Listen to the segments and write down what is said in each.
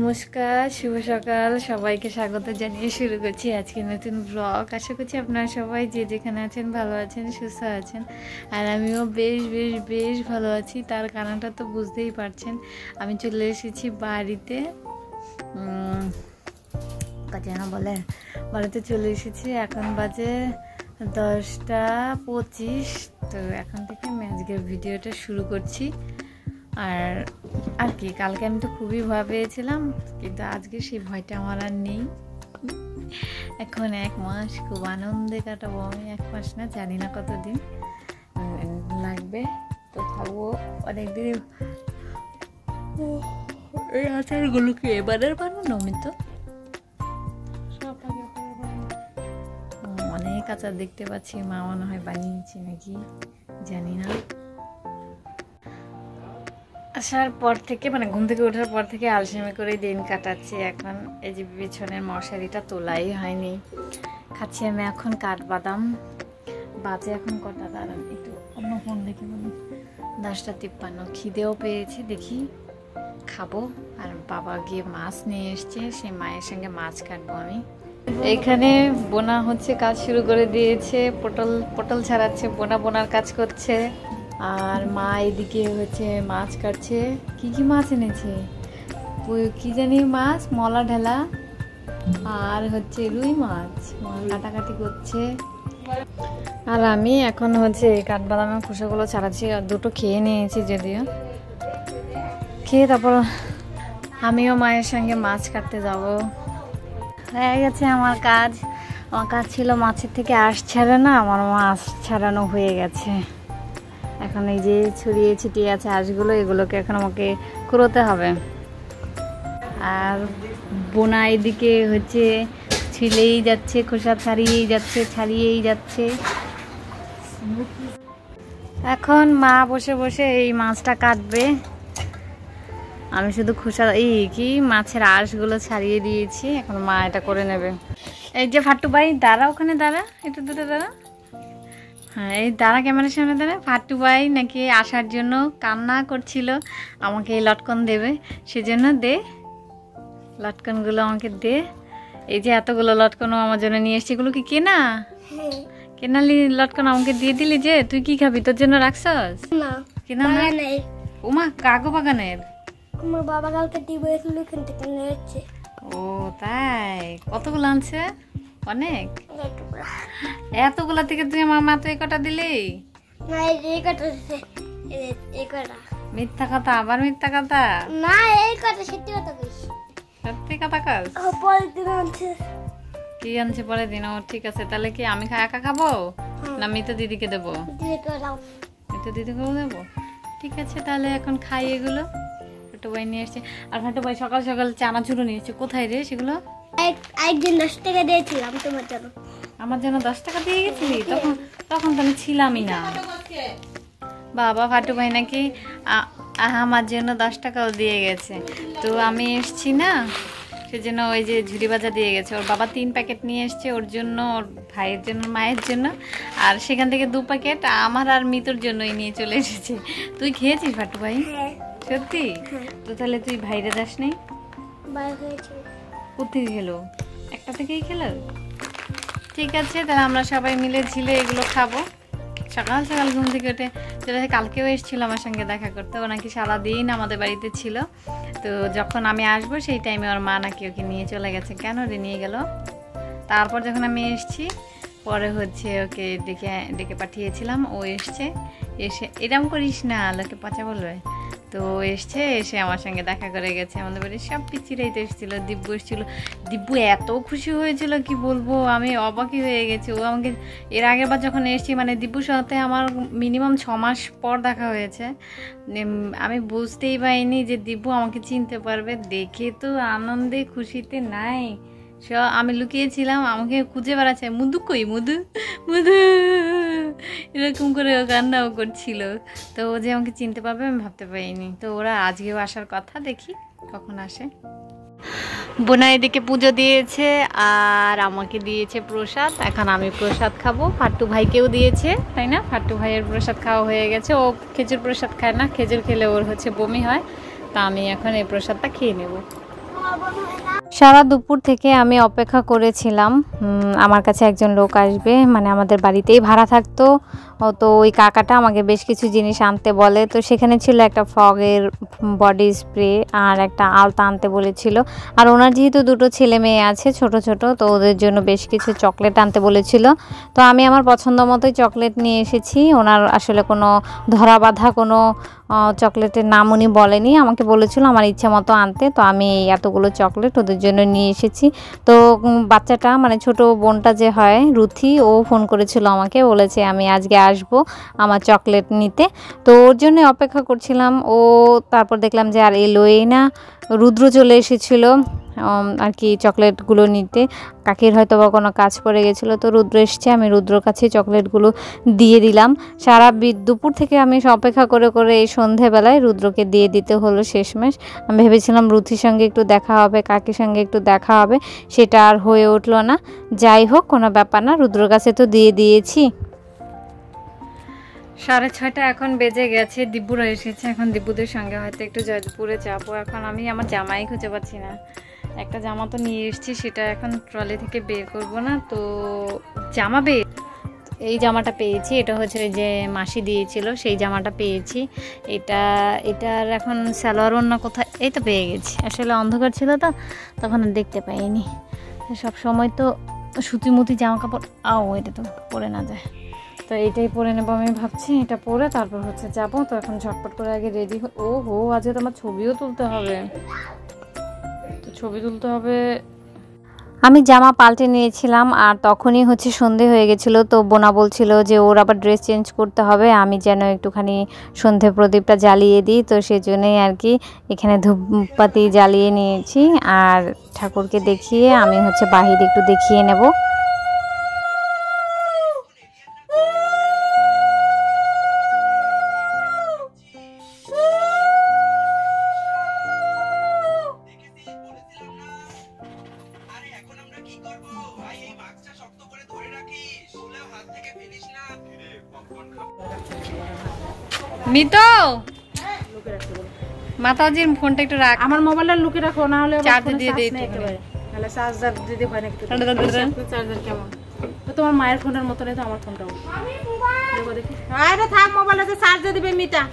নমস্কার, শুভ সকাল। সবাইকে স্বাগত জানিয়ে শুরু করছি আজকে নতুন ব্লগ। আশা করছি আপনারা সবাই যে যেখানে আছেন ভালো আছেন, সুস্থ আছেন। আর আমিও বেশ বেশ বেশ ভালো আছি। তার কারণটা তো বুঝতেই পারছেন, আমি চলে এসেছি বাড়িতে। যেন বলে বাড়িতে চলে এসেছি। এখন বাজে 10টা 25। তো এখন থেকে আমি আজকের ভিডিওটা শুরু করছি। আর কি কালকে আমি তো খুবই ভয় পেয়েছিলাম, কিন্তু আজকে সেই ভয়টা আমার আর নেই। এখন 1 মাস খুব আনন্দে কাটাবো আমি। 1 মাস না, জানি না কতদিন লাগবে, তো থাকবো অনেকদিন। এই আচারগুলোকে এবারের বানানো, আমি তো অনেক আচার দেখতে পাচ্ছি। মা মনে হয় বানিয়েছে নাকি জানি না। আসার পর থেকে ঘুম থেকে ওঠার পর থেকে আলসেমি করে দিন কাটাচ্ছি। এখন এই যে বিছানের মশারিটা তোলাই হয়নি। খাচ্ছি আমি এখন কাঠবাদাম। বাজে এখন কটা, দাঁড়ান একটু অন্য ফোন দেখে বলি। 10টা 53। খিদেও পেয়েছে, দেখি খাবো। আর বাবা গিয়ে মাছ নিয়ে এসছে, সেই মায়ের সঙ্গে মাছ কাটবো আমি। এখানে বোনা হচ্ছে, কাজ শুরু করে দিয়েছে। পটল ছাড়াচ্ছে, বোনার কাজ করছে। আর মা এদিকে হচ্ছে মাছ কাটছে। কি কি মাছ এনেছে কি জানি, মাছ মলা ঢেলা আর হচ্ছে রুই মাছ কাটাকাটি করছে। আর আমি এখন হচ্ছে কাঠবাদামের খোসাগুলো ছাড়াচ্ছি। আর দুটো খেয়ে নিয়েছি, যদিও খেয়ে তারপর আমিও মায়ের সঙ্গে মাছ কাটতে যাব। হয়ে গেছে আমার কাজ। আমার কাজ ছিল মাছের থেকে আঁশ ছাড়ানো, আমার মাছ ছাড়ানো হয়ে গেছে। এখন এই যে ছড়িয়ে ছিটিয়ে আছে আঁশগুলো, এগুলোকে এখন আমাকে কুড়োতে হবে। আর বোনা এদিকে হচ্ছে ছিলেই যাচ্ছে, খোসা ছাড়িয়েই যাচ্ছে। এখন মা বসে বসে এই মাছটা কাটবে। আমি শুধু খোসা মাছের আঁশগুলো ছাড়িয়ে দিয়েছি। এখন মা এটা করে নেবে। এই যে ফাট্টু ভাই দাঁড়া, ওখানে দাঁড়া, একটু দূরে দাঁড়া। হ্যাঁ, এই দাঁড়া, ক্যামেরার সামনে দাঁড়া। ফাট্টু ভাই নাকি আসার জন্য কান্না করছিল, আমাকে এই লটকন দেবে, সেজন্য দে লটকনগুলো আমাকে দে। এই যে এতগুলো লটকনও আমার জন্য নিয়ে এসছি। এগুলো কি কেনা কেনালি লটকন আমাকে দিয়ে দিলি? যে তুই কি খাবি, তোর জন্য রাখছস? কেনা না, ওমা কাগো বাগানের। আমার বাবা কালকে দিবে এখান থেকে নিয়েছে। ও তাই, কতগুলো আনছে? অনেক। এতগুলা থেকে তুই আমার মা তো এই কটা দিলি? না, এই কটা দিছে, এই কটা। মিথ্যা কথা, আবার মিথ্যা কথা। না, এই কটা সত্যি কথা কইছি। সত্যি কথা কস? পরের দিন আনছে। কি আনছে পরের দিন? ও ঠিক আছে, তাহলে কি আমি একা খাবো না মিতো দিদিকে দেবো? মিতো দিদিকেও দেবো। ঠিক আছে, তাহলে এখন খাই এগুলো। ফাটু ভাই নিয়ে এসছে। আর ফাটু ভাই সকাল সকাল চানাচুরও নিয়ে এসছে। কোথায় রে সেগুলো? একদিন 10 টাকা দিয়েছিলাম তোমার জন্য। আমার জন্য 10 টাকা দিয়ে গেছিলি? তখন তো আমি ছিলামই না। বাবা, ফাটু ভাই নাকি আমার জন্য 10 টাকাও দিয়ে গেছে। তো আমি এসছি না, সেজন্য ওই যে ঝুড়ি ভাজা দিয়ে গেছে। ওর বাবা 3 প্যাকেট নিয়ে এসছে, ওর জন্য, ওর ভাইয়ের জন্য, মায়ের জন্য। আর সেখান থেকে 2 প্যাকেট আমার আর মিতুর জন্যই নিয়ে চলে এসেছে। তুই খেয়েছিস ফাটু ভাই? সত্যি? তো তাহলে তুই ভাইরে যাস নেই? কোথেকে খেলো? একটা থেকেই খেলো? ঠিক আছে, তাহলে আমরা সবাই মিলে ঝিলে এগুলো খাবো। সকাল সকাল ঘুম থেকে উঠে চলে। কালকেও এসেছিল আমার সঙ্গে দেখা করতে। ও নাকি সারাদিন আমাদের বাড়িতে ছিল। তো যখন আমি আসবো সেই টাইমে ওর মা নাকি ওকে নিয়ে চলে গেছে। কেন রে নিয়ে গেল? তারপর যখন আমি এসছি, পরে হচ্ছে ওকে ডেকে পাঠিয়েছিলাম। ও এসছে, এসে এরম করিস না, লোকে পচা বলবে। তো এসে আমার সঙ্গে দেখা করে গেছে। আমাদের বাড়ির সব পিচ্চিরাই তো এসেছিলো। দিব্যু এসেছিলো। দিব্যু এত খুশি হয়েছিল কি বলবো, আমি অবাকই হয়ে গেছি। ও আমাকে এর আগের বার যখন এসেছি, দিব্যুর সাথে আমার মিনিমাম 6 মাস পর দেখা হয়েছে। আমি বুঝতেই পারিনি যে দিব্যু আমাকে চিনতে পারবে। দেখে তো আনন্দে খুশিতে নাই। আমি লুকিয়েছিলাম, আমাকে খুঁজে বেড়াচ্ছে। মুদু কই, মুদু মুদু, এরকম করে ও কান্নাও করছিল। তো ও যে আমাকে চিনতে পারবে আমি ভাবতে পারিনি। তো ওরা আজকেও আসার কথা, দেখি কখন আসে। বোনা এদিকে পুজো দিয়েছে আর আমাকে দিয়েছে প্রসাদ। এখন আমি প্রসাদ খাবো। ফাট্টু ভাইকেও দিয়েছে, তাই না? ফাট্টু ভাইয়ের প্রসাদ খাওয়া হয়ে গেছে। ও খেজুর প্রসাদ খায় না, খেজুর খেলে ওর হচ্ছে বমি হয়। তা আমি এখন এই প্রসাদটা খেয়ে নেব। সারা দুপুর থেকে আমি অপেক্ষা করেছিলাম আমার কাছে একজন লোক আসবে, মানে আমাদের বাড়িতেই ভাড়া থাকতো। তো ওই কাকাটা আমাকে বেশ কিছু জিনিস আনতে বলে। তো সেখানে ছিল একটা ফগের বডি স্প্রে আর একটা আলতা আনতে বলেছিল। আর ওনার যেহেতু দুটো ছেলে মেয়ে আছে ছোট ছোট, তো ওদের জন্য বেশ কিছু চকলেট আনতে বলেছিল। তো আমি আমার পছন্দ মতোই চকলেট নিয়ে এসেছি। ওনার আসলে কোনো ধরা বাঁধা কোনো চকলেটের নাম উনি বলেনি, আমাকে বলেছিল আমার ইচ্ছা মতো আনতে। তো আমি এতগুলো চকলেট ওদের জন্য নিয়ে এসেছি। তো বাচ্চাটা মানে ছোট বোনটা যে হয় রুথি, ও ফোন করেছিল আমাকে, বলেছে আমি আজকে আসবো আমার চকলেট নিতে। তো ওর জন্য অপেক্ষা করছিলাম। ও তারপর দেখলাম যে আর এলোই না। রুদ্র চলে এসেছিলো আর কি চকলেটগুলো নিতে। কাকির হয়তো বা কোনো কাজ পড়ে গেছিলো, তো রুদ্র এসছে, আমি রুদ্রর কাছে চকলেটগুলো দিয়ে দিলাম। সারা দুপুর থেকে আমি অপেক্ষা করে করে এই সন্ধেবেলায় রুদ্রকে দিয়ে দিতে হলো শেষমেশ। আমি ভেবেছিলাম রুথির সঙ্গে একটু দেখা হবে, কাকির সঙ্গে একটু দেখা হবে, সেটা আর হয়ে উঠলো না। যাই হোক, কোনো ব্যাপার না, রুদ্রর কাছে তো দিয়ে দিয়েছি। 6:30 এখন বেজে গেছে, দিব্যুরা এসেছে। এখন দিব্যুদের সঙ্গে হয়তো একটু জয়পুরে যাবো। এখন আমি আমার জামাই খুঁজে পাচ্ছি না। একটা জামা তো নিয়ে এসেছি, সেটা এখন ট্রলি থেকে বের করব না, তো জামা বের এই জামাটা পেয়েছি। এটা হচ্ছে যে মাসি দিয়েছিল সেই জামাটা পেয়েছি। এটার এখন সালোয়ার ওড়না কোথায়, এই তো পেয়ে গেছি। আসলে অন্ধকার ছিল তো তখন আর দেখতে পাইনি। সব সময় তো সুতিমুতি জামা কাপড় এটা তো পরে না যায়, তো এইটাই পরে নেবো আমি ভাবছি। এটা পরে তারপর হচ্ছে যাবো। তো এখন ঝটপট করে আগে রেডি আজকে তো আমার ছবিও তুলতে হবে, তো ছবি তুলতে হবে। আমি জামা পাল্টে নিয়েছিলাম আর তখনই হচ্ছে সন্ধে হয়ে গেছিলো। তো বোনা বলছিল যে ওর আবার ড্রেস চেঞ্জ করতে হবে, আমি যেন একটুখানি সন্ধে প্রদীপটা জ্বালিয়ে দিই। তো সেজন্যই আর কি এখানে ধূপবাতি জ্বালিয়ে নিয়েছি। আর ঠাকুরকে দেখিয়ে আমি হচ্ছে বাহিরে একটু দেখিয়ে নেব। মিতো, মাতাজির ফোনটা একটু রাখ। আমার মোবাইলটা লুকে রাখো, না হলে চার্জ দিয়ে দেই তো। তাহলে চার্জার দিতে হয় না একটু। চার্জার কেমন? তো তোমার মায়ের ফোনের মতো নেই তো আমার ফোনটাও। দেখো দেখি। আরে থাক, মোবাইলে চার্জ দিবে মিতা।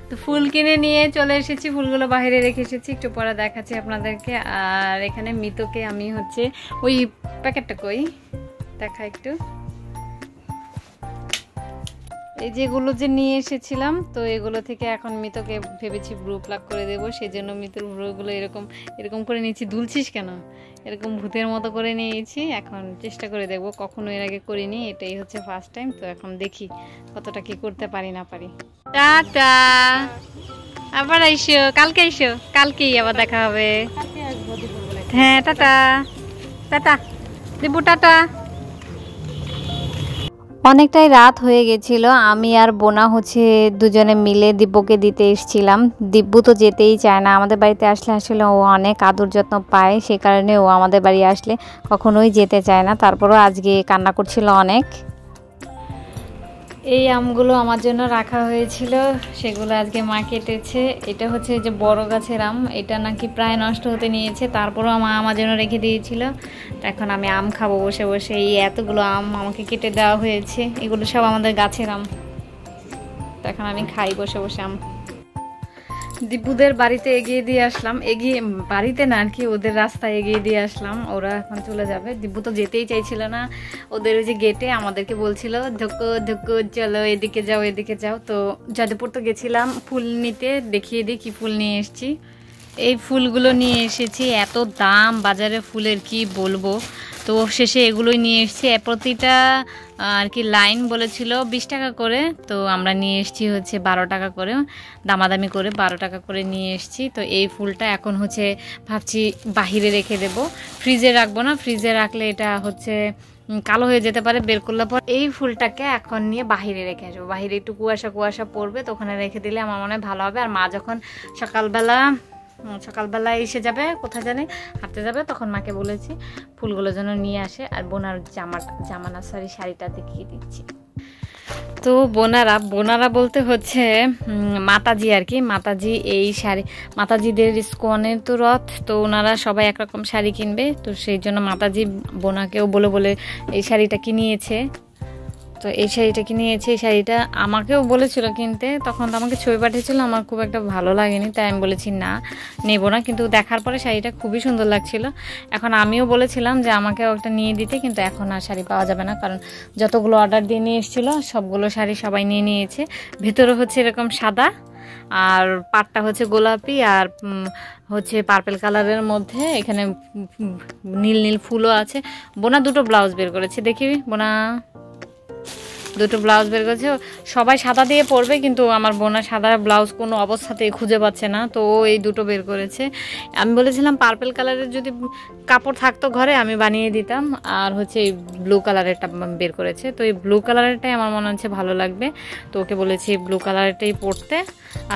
তো ফুল কিনে নিয়ে চলে এসেছি, ফুলগুলো বাইরে রেখে এসেছি, একটু পরে দেখাচ্ছি আপনাদেরকে। আর এখানে মিতোকে আমি হচ্ছে ওই প্যাকেটটা কই দেখা একটু, এই যেগুলো যে নিয়ে এসেছিলাম, তো এগুলো থেকে এখন মিতোকে ভেবেছি ব্রু প্লাক করে দেবো। সেই জন্য মিতোর ব্রুগুলো এরকম এরকম করে নিয়েছি। দুলছিস কেন? এরকম ভূতের মতো করে নিয়েছি। এখন চেষ্টা করে দেখবো, কখনো এর আগে করিনি, এটাই হচ্ছে ফার্স্ট টাইম। তো এখন দেখি কতটা কি করতে পারি না পারি। টাটা, আবার আইসো, কালকে আইসো, কালকেই আবার দেখা হবে। হ্যাঁ, টাটা টাটা দিব্যু, টাটা। অনেকটাই রাত হয়ে গেছিল। আমি আর বোনা হচ্ছে দুজনে মিলে দিব্যকে দিতে এসেছিলাম। দিব্যু তো যেতেই চায় না আমাদের বাড়িতে আসলে। আসলে ও অনেক আদর যত্ন পায়, সে কারণে ও আমাদের বাড়ি আসলে কখনোই যেতে চায় না। তারপরও আজকে কান্না করছিল অনেক। এই আমগুলো আমার জন্য রাখা হয়েছিল, সেগুলো আজকে মা কেটেছে। এটা হচ্ছে যে বড় গাছের আম, এটা নাকি প্রায় নষ্ট হতে নিয়েছে, তারপরেও মা আমার জন্য রেখে দিয়েছিল। এখন আমি আম খাবো বসে বসে। এই এতগুলো আম আমাকে কেটে দেওয়া হয়েছে, এগুলো সব আমাদের গাছের আম। তো এখন আমি খাই বসে বসে আম। দিব্যুদের বাড়িতে এগিয়ে দিয়ে আসলাম, বাড়িতে না আর কি, ওদের রাস্তায় এগিয়ে দিয়ে আসলাম। ওরা এখন চলে যাবে। দিব্যু তো যেতেই চাইছিল না। ওদের ওই যে গেটে আমাদেরকে বলছিল ধুকো ধুকো চলো এদিকে যাও এদিকে যাও। তো যাদবপুর তো গেছিলাম ফুল নিতে, দেখিয়ে দিই কি ফুল নিয়ে এসেছি। এই ফুলগুলো নিয়ে এসেছি, এত দাম বাজারে ফুলের কি বলবো। তো শেষে এগুলোই নিয়ে এসেছি। প্রতিটা আর কি লাইন বলেছিল 20 টাকা করে, তো আমরা নিয়ে এসেছি হচ্ছে 12 টাকা করে, দামাদামি করে 12 টাকা করে নিয়ে এসেছি। তো এই ফুলটা এখন হচ্ছে ভাবছি বাহিরে রেখে দেব, ফ্রিজে রাখবো না। ফ্রিজে রাখলে এটা হচ্ছে কালো হয়ে যেতে পারে বের করলে পর। এই ফুলটাকে এখন নিয়ে বাহিরে রেখে আসবো। বাহিরে একটু কুয়াশা কুয়াশা পড়বে, তো ওখানে রেখে দিলে আমার মনে হয় ভালো হবে। আর মা যখন সকালবেলা এসে যাবে, কোথায় জানি হাঁটতে যাবে, তখন মাকে বলেছি ফুলগুলো যেন নিয়ে আসে। আর বোনার শাড়িটা দেখিয়ে দিচ্ছি। তো বোনারা বলতে হচ্ছে মাতাজি আর কি। মাতাজি এই শাড়ি, মাতাজিদের ইস্কনের তো রথ, তো ওনারা সবাই একরকম শাড়ি কিনবে, তো সেই জন্য মাতাজি বোনাকেও বলে এই শাড়িটা কিনিয়েছে। তো এই শাড়িটা কিনিয়েছে, এই শাড়িটা আমাকেও বলেছিল কিনতে, তখন তো আমাকে ছবি পাঠিয়েছিল, আমার খুব একটা ভালো লাগেনি, তাই আমি বলেছি না নেব না। কিন্তু দেখার পরে শাড়িটা খুবই সুন্দর লাগছিল। এখন আমিও বলেছিলাম যে আমাকেও একটা নিয়ে দিতে, কিন্তু এখন আর শাড়ি পাওয়া যাবে না, কারণ যতগুলো অর্ডার দিয়ে নিয়ে এসেছিলো সবগুলো শাড়ি সবাই নিয়ে নিয়েছে। ভেতরে হচ্ছে এরকম সাদা, আর পাটটা হচ্ছে গোলাপি, আর হচ্ছে পার্পেল কালারের মধ্যে এখানে নীল নীল ফুলও আছে। বোনা দুটো ব্লাউজ বের করেছে, দেখি বোনা দুটো ব্লাউজ বের করেছে। সবাই সাদা দিয়ে পরবে, কিন্তু আমার বোনা সাদা ব্লাউজ কোনো অবস্থাতেই খুঁজে পাচ্ছে না, তো ও এই দুটো বের করেছে। আমি বলেছিলাম পার্পেল কালারের যদি কাপড় থাকতো ঘরে আমি বানিয়ে দিতাম, আর হচ্ছে এই ব্লু কালারেরটা বের করেছে। তো এই ব্লু কালারেরটাই আমার মনে হচ্ছে ভালো লাগবে, তো ওকে বলেছি ব্লু কালারটাই পরতে।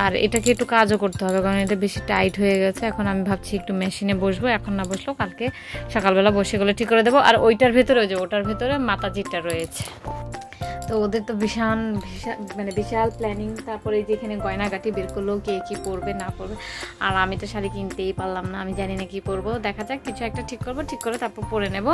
আর এটাকে একটু কাজও করতে হবে, কারণ এটা বেশি টাইট হয়ে গেছে। এখন আমি ভাবছি একটু মেশিনে বসবো, এখন না বসলেও কালকে সকালবেলা বসে গেলে ঠিক করে দেবো। আর ওইটার ভেতরে, ওই যে ওটার ভেতরে মাতাজিটা রয়েছে। তো ওদের তো বিশাল প্ল্যানিং। তারপরে যেখানে গয়নাগাটি বের করলো, কে কী পরবে না পরবে, আর আমি তো শাড়ি কিনতেই পারলাম না, আমি জানি না কি পরবো। দেখা যাক, কিছু একটা ঠিক করবো, ঠিক করে তারপর পরে নেব।